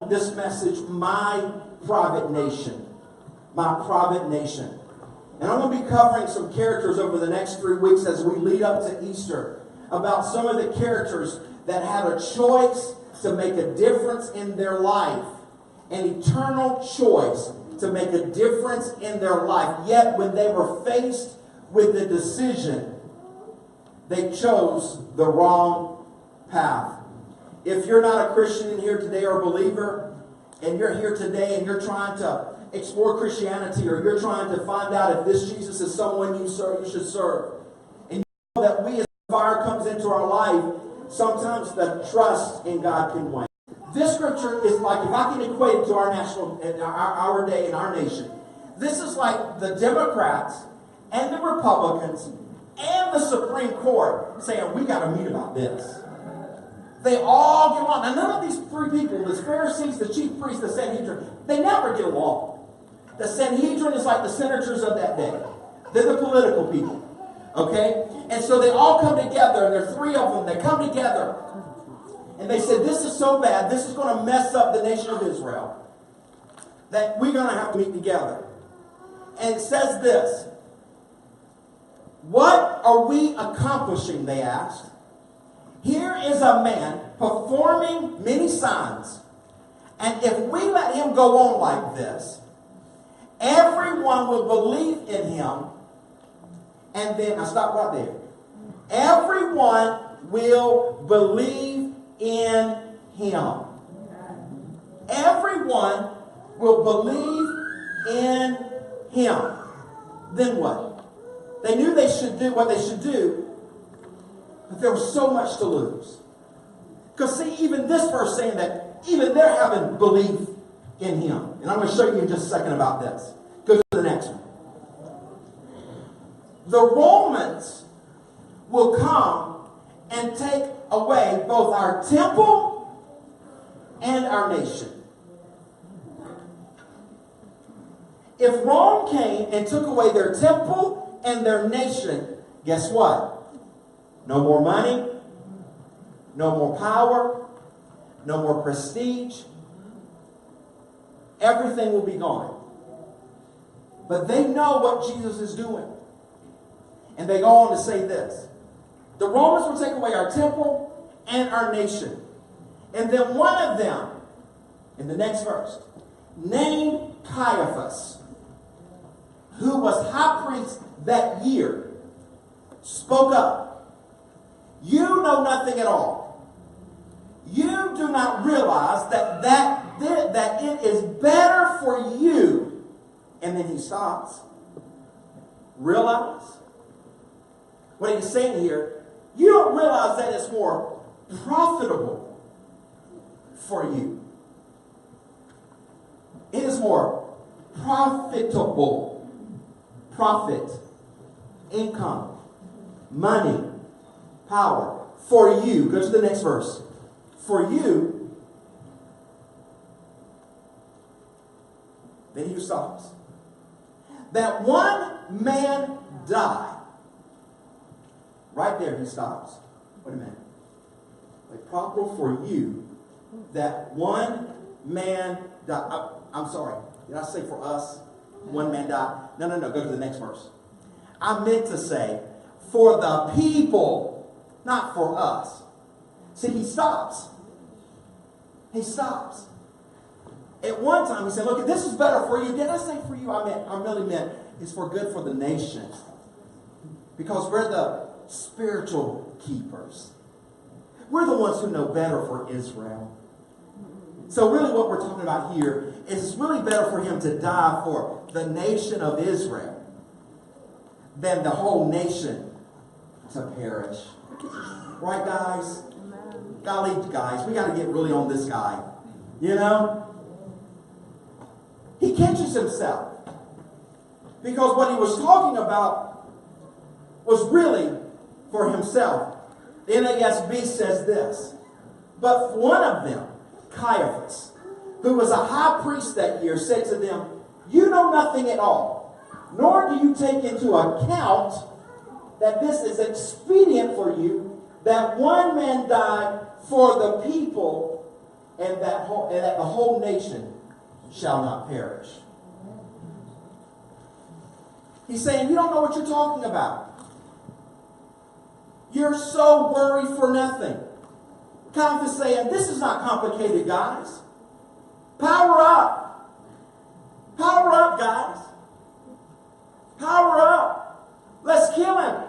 this message, My Private Nation. My Private Nation. And I'm going to be covering some characters over the next 3 weeks as we lead up to Easter about some of the characters that had a choice to make a difference in their life, an eternal choice to make a difference in their life. Yet when they were faced with the decision, they chose the wrong path. If you're not a Christian in here today or a believer, and you're here today and you're trying to explore Christianity, or you're trying to find out if this Jesus is someone you should serve, and you know that we, as fire comes into our life, sometimes the trust in God can wane. This scripture is like, if I can equate it to our national, our day in our nation, this is like the Democrats and the Republicans and the Supreme Court saying, we got to meet about this. They all get along. Now, none of these three people, the Pharisees, the chief priests, the Sanhedrin, they never get along. The Sanhedrin is like the senators of that day. They're the political people. Okay? And so they all come together, and there are three of them. They come together. And they said, this is so bad, this is going to mess up the nation of Israel, that we're going to have to meet together. And it says this. What are we accomplishing, they asked. Here is a man performing many signs. And if we let him go on like this, everyone will believe in him. And then, I stop right there. Everyone will believe in him. Everyone will believe in him. Then what? They knew they should do what they should do, but there was so much to lose. Because see, even this verse saying that even they're having belief in him. And I'm going to show you in just a second about this. Go to the next one. The Romans will come and take away both our temple and our nation. If Rome came and took away their temple and their nation, guess what? No more money, no more power, no more prestige. Everything will be gone. But they know what Jesus is doing. And they go on to say this. The Romans will take away our temple and our nation. And then one of them, in the next verse, named Caiaphas, who was high priest that year, spoke up. You know nothing at all. You do not realize that it is better for you. And then he stops. Realize? What he's saying here, you don't realize that it's more profitable for you. It is more profitable. Profit, income, money, power for you. Go to the next verse. For you. Then he stops. That one man die. Right there he stops. Wait a minute. Like profitable for you that one man die. I'm sorry. Did I say for us? One man died. No. Go to the next verse. I meant to say, for the people, not for us. See, he stops. He stops. At one time, he said, look, this is better for you. Did I say for you? I really meant it's for good for the nation. Because we're the spiritual keepers. We're the ones who know better for Israel. So really what we're talking about here is it's really better for him to die for the nation of Israel than the whole nation to perish. Right, guys? Golly, guys, we got to get really on this guy. You know? He catches himself. Because what he was talking about was really for himself. The NASB says this. But one of them, Caiaphas, who was a high priest that year, said to them, you know nothing at all, nor do you take into account that this is expedient for you, that one man died for the people and that the whole nation shall not perish. He's saying, you don't know what you're talking about. You're so worried for nothing. Caiaphas is saying, this is not complicated, guys. Power up. Power up, guys. Power up. Let's kill him.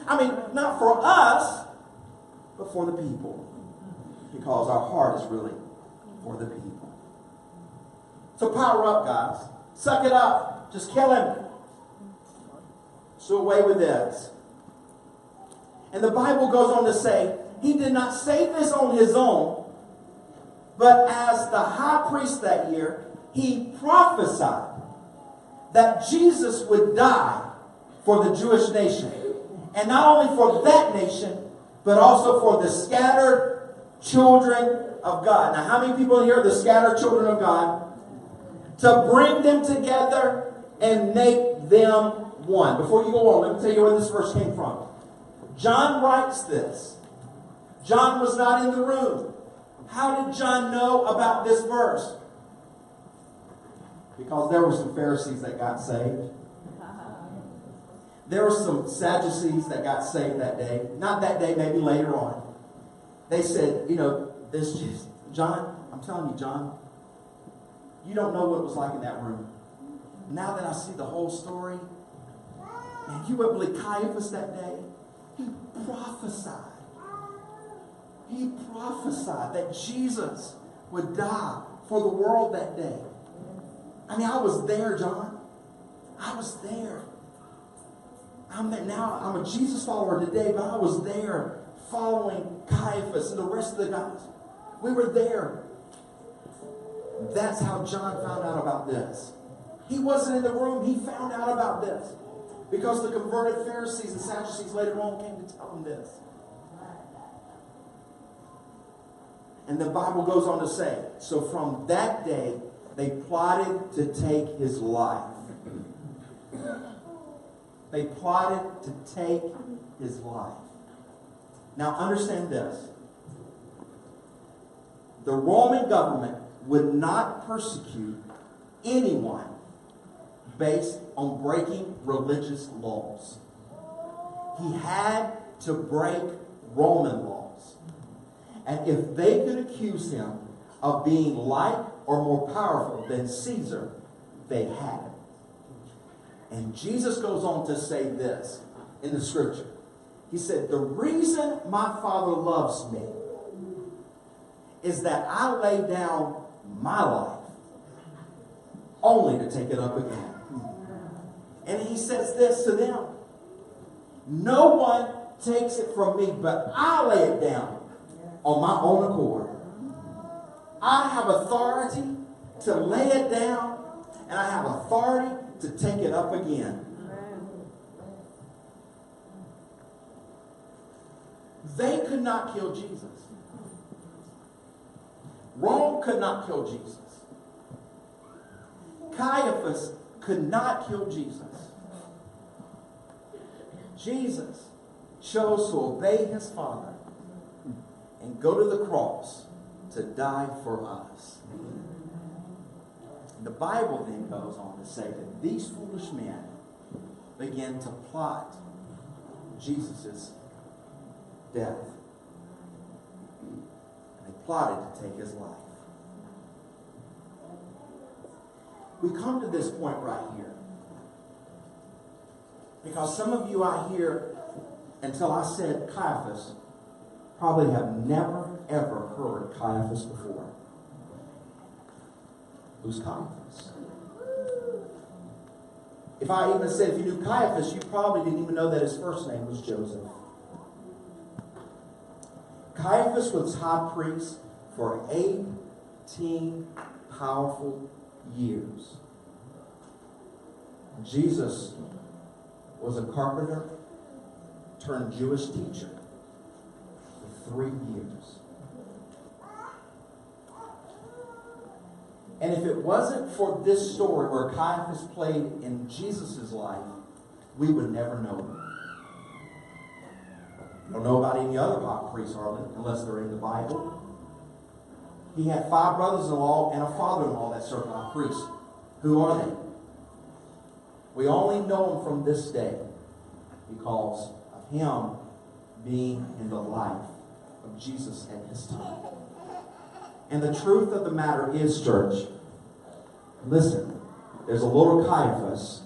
I mean, not for us, but for the people. Because our heart is really for the people. So power up, guys. Suck it up. Just kill him. So away with this. And the Bible goes on to say, he did not say this on his own, but as the high priest that year, he prophesied that Jesus would die for the Jewish nation. And not only for that nation, but also for the scattered children of God. Now, how many people in here are the scattered children of God? To bring them together and make them one. Before you go on, let me tell you where this verse came from. John writes this. John was not in the room. How did John know about this verse? Because there were some Pharisees that got saved. There were some Sadducees that got saved that day. Not that day, maybe later on. They said, this just, John, I'm telling you, John, you don't know what it was like in that room. Now that I see the whole story, man, you wouldn't believe Caiaphas that day. He prophesied. He prophesied that Jesus would die for the world that day. I mean, I was there, John. I was there. I'm there now. I'm a Jesus follower today, but I was there following Caiaphas and the rest of the guys. We were there. That's how John found out about this. He wasn't in the room. He found out about this. Because the converted Pharisees and Sadducees later on came to tell him this. And the Bible goes on to say, so from that day, they plotted to take his life. They plotted to take his life. Now understand this. The Roman government would not persecute anyone based on breaking religious laws. He had to break Roman laws. And if they could accuse him of being like or more powerful than Caesar, they had it. And Jesus goes on to say this in the scripture. He said, the reason my Father loves me is that I lay down my life only to take it up again. And he says this to them. No one takes it from me, but I lay it down on my own accord. I have authority to lay it down, and I have authority to take it up again. They could not kill Jesus. Rome could not kill Jesus. Caiaphas could not kill Jesus. Jesus chose to obey his Father and go to the cross to die for us. And the Bible then goes on to say that these foolish men began to plot Jesus' death. And they plotted to take his life. We come to this point right here. Because some of you out here, until I said Caiaphas, probably have never, ever heard Caiaphas before. Who's Caiaphas? If I even said if you knew Caiaphas, you probably didn't even know that his first name was Joseph. Caiaphas was high priest for 18 powerful years. Jesus was a carpenter turned Jewish teacher for 3 years. And if it wasn't for this story where Caiaphas played in Jesus' life, we would never know him. You don't know about any other high priests, hardly, unless they're in the Bible. he had 5 brothers-in-law and a father-in-law that served high priest. Who are they? We only know them from this day because of him being in the life of Jesus at his time. And the truth of the matter is, church, listen, there's a little Caiaphas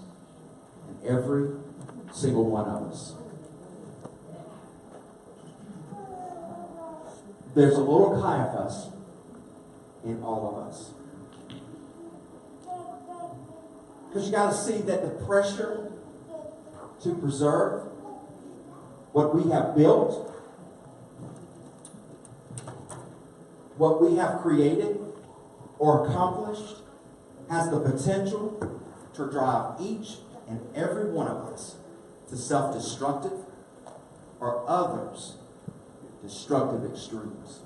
in every single one of us. There's a little Caiaphas in all of us. Because you got to see that the pressure to preserve what we have built, what we have created or accomplished, has the potential to drive each and every one of us to self-destructive or others destructive extremes.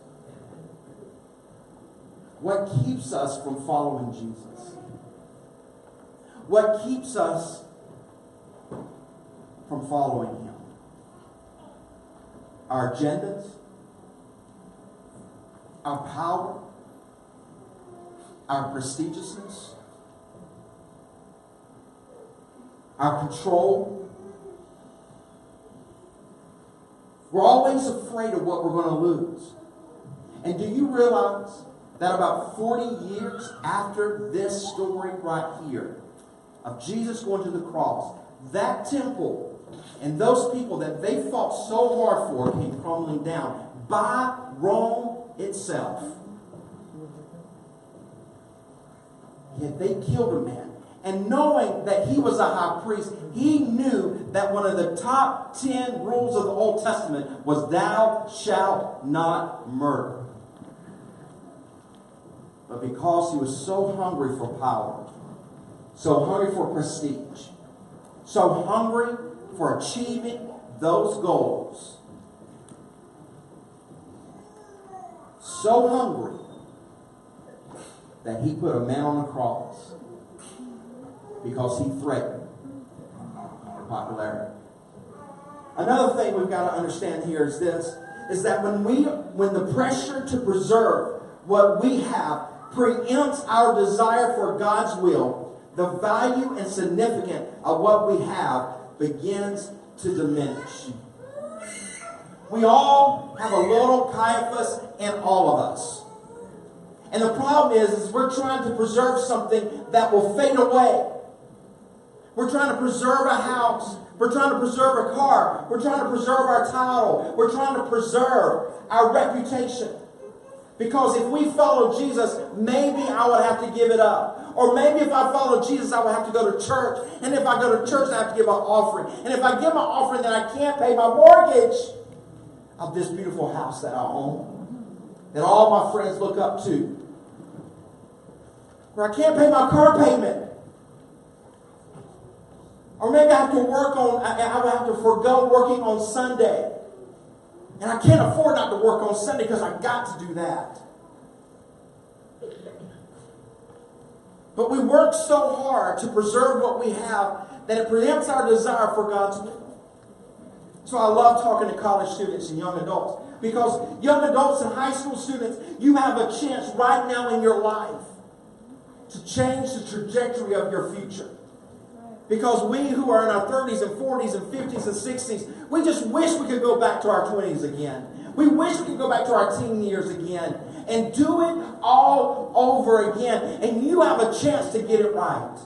What keeps us from following Jesus? What keeps us from following him? Our agendas? Our power? Our prestigiousness? Our control? We're always afraid of what we're going to lose. And do you realize that about 40 years after this story right here of Jesus going to the cross, that temple and those people that they fought so hard for came crumbling down by Rome itself? Yet they killed a man. And knowing that he was a high priest, he knew that one of the top 10 rules of the Old Testament was thou shalt not murder. But because he was so hungry for power, so hungry for prestige, so hungry for achieving those goals, so hungry that he put a man on the cross because he threatened the popularity. Another thing we've got to understand here is this, is that when the pressure to preserve what we have preempts our desire for God's will, the value and significance of what we have begins to diminish. We all have a little Caiaphas in all of us. And the problem is we're trying to preserve something that will fade away. We're trying to preserve a house. We're trying to preserve a car. We're trying to preserve our title. We're trying to preserve our reputation. Because if we follow Jesus, maybe I would have to give it up. Or maybe if I follow Jesus, I would have to go to church. And if I go to church, I have to give an offering. And if I give my offering, then I can't pay my mortgage of this beautiful house that I own, that all my friends look up to. Or I can't pay my car payment. Or maybe I have to I would have to forego working on Sunday. And I can't afford not to work on Sunday because I've got to do that. But we work so hard to preserve what we have that it preempts our desire for God's will. So I love talking to college students and young adults. Because young adults and high school students, you have a chance right now in your life to change the trajectory of your future. Because we who are in our 30s and 40s and 50s and 60s, we just wish we could go back to our 20s again. We wish we could go back to our teen years again and do it all over again. And you have a chance to get it right.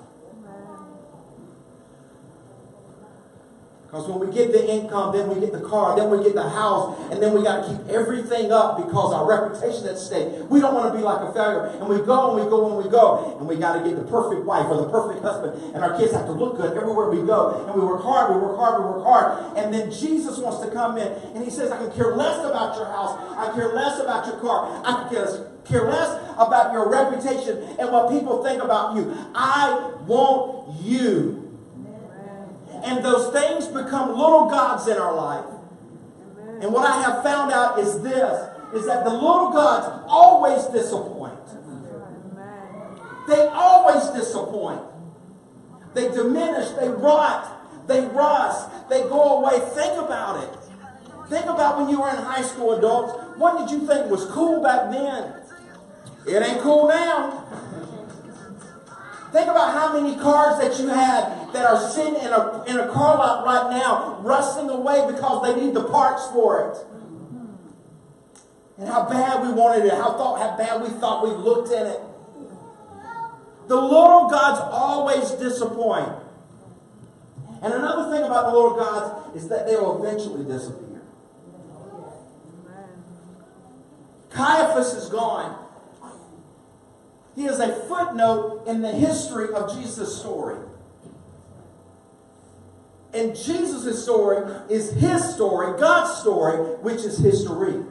Because when we get the income, then we get the car, then we get the house, and then we got to keep everything up because our reputation is at stake. We don't want to be like a failure. And we go and we go and we go, and we got to get the perfect wife or the perfect husband. And our kids have to look good everywhere we go. And we work hard, we work hard, we work hard. And then Jesus wants to come in, and he says, I can care less about your house. I care less about your car. I can care less about your reputation and what people think about you. I want you. And those things become little gods in our life. And what I have found out is this, is that the little gods always disappoint. They always disappoint. They diminish, they rot, they rust, they go away. Think about it. Think about when you were in high school, adults. What did you think was cool back then? It ain't cool now. Think about how many cars that you have that are sitting in a car lot right now, rusting away because they need the parts for it. And how bad we wanted it, how bad we thought we looked in it. The little gods always disappoint. And another thing about the little gods is that they will eventually disappear. Caiaphas is gone. He is a footnote in the history of Jesus' story. And Jesus' story is his story, God's story, which is history.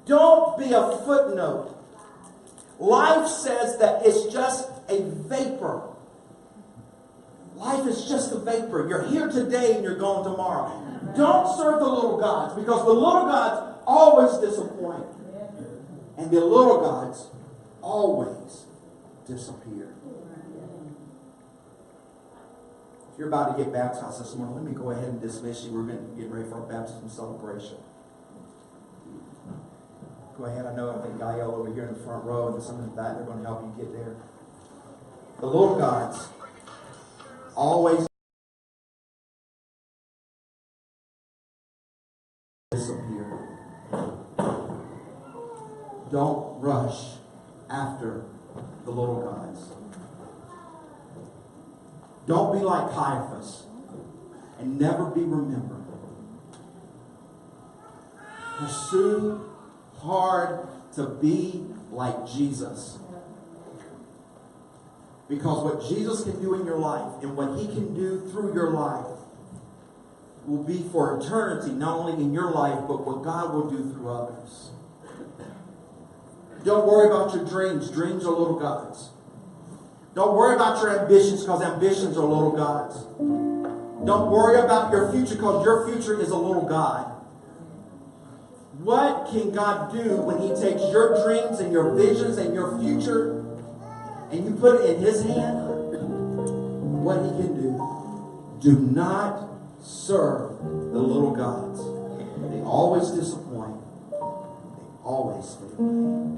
Don't be a footnote. Life says that it's just a vapor. Life is just a vapor. You're here today and you're gone tomorrow. Don't serve the little gods, because the little gods always disappoint. And the little gods always disappear. If you're about to get baptized this morning, let me go ahead and dismiss you. We're getting ready for our baptism celebration. Go ahead. I think Gael over here in the front row and some of that, they're going to help you get there. The little gods always disappear. Don't rush after the little gods. Don't be like Caiaphas and never be remembered. Pursue hard to be like Jesus. Because what Jesus can do in your life and what he can do through your life will be for eternity, not only in your life, but what God will do through others. Don't worry about your dreams. Dreams are little gods. Don't worry about your ambitions, because ambitions are little gods. Don't worry about your future, because your future is a little god. What can God do when he takes your dreams and your visions and your future and you put it in his hand? What he can do. Do not serve the little gods. They always disappoint. They always fail.